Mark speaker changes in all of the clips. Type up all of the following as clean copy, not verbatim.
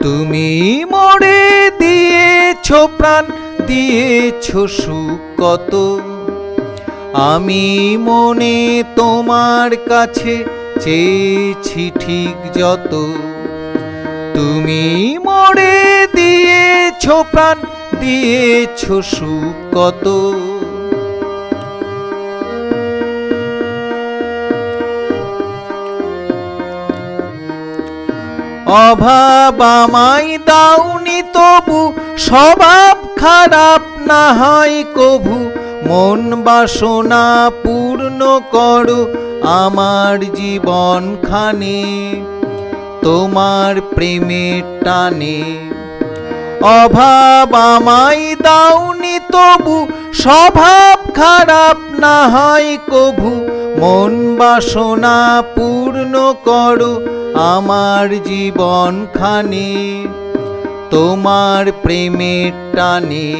Speaker 1: তুমি মোরে দিয়েছো প্রাণ, দিয়েছো সুখ কত। আমি মনে তোমার কাছে চেয়েছি ঠিক যত। তুমি মোরে দিয়েছো প্রাণ, দিয়েছো সুখ কত। অভাব আমায় দাওনি তবু, স্বভাব খারাপ না হয় কভু। মন বাসনা পূর্ণ করো আমার জীবনখানে, তোমার প্রেমের টানে। অভাব আমায় দাওনি তবু, স্বভাব খারাপ না হয় কভু। মন বাসনা পূর্ণ করো আমার জীবনখানে, তোমার প্রেমের টানে।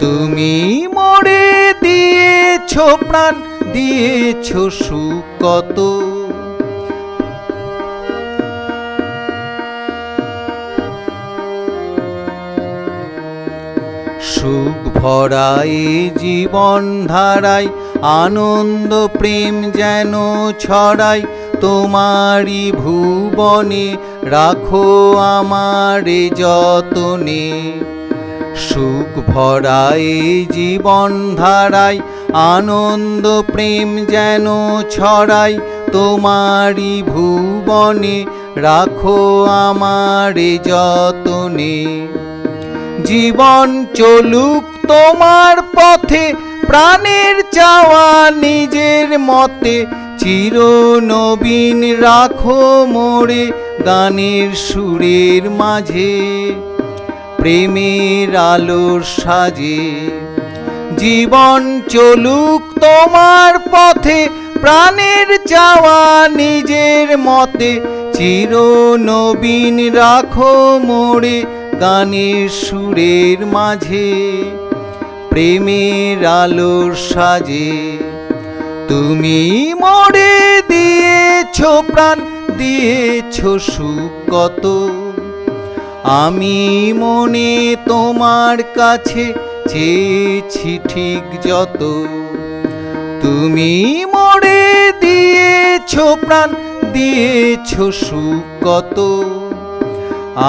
Speaker 1: তুমি মোরে দিয়েছো প্রাণ, দিয়েছো সুখ কত। সুখ ভরায় জীবন ধারায়, আনন্দ প্রেম যেন ছড়ায়। তোমারি ভুবনে রাখো আমারে যতনে। সুখ ভরায় জীবন ধারায়, আনন্দ প্রেম যেন ছড়ায়। তোমারি ভুবনে রাখো আমারে যতনে। জীবন চলুক তোমার পথে, প্রাণের চাওয়া নিজের মতে। চির নবীন রাখো মোরে গানের সুরের মাঝে, প্রেমের আলোর সাজে। জীবন চলুক তোমার পথে, প্রাণের চাওয়া নিজের মতে। চির নবীন রাখো মোরে গানের সুরের মাঝে, প্রেমের আলোর সাজে। তুমি মোরে দিয়েছো প্রাণ, দিয়েছো সুখ কত। আমি মনে তোমার কাছে চেয়েছি ঠিক যত। তুমি মোরে দিয়েছো প্রাণ, দিয়েছো সুখ কত।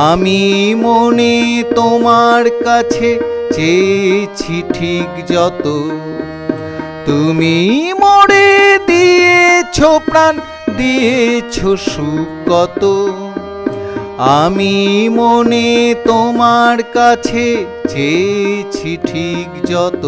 Speaker 1: আমি মনে তোমার কাছে চেয়েছি ঠিক যত। তুমি মোরে দিয়েছো প্রাণ, দিয়েছো সুখ কত। আমি মনে তোমার কাছে চেয়েছি ঠিক যত।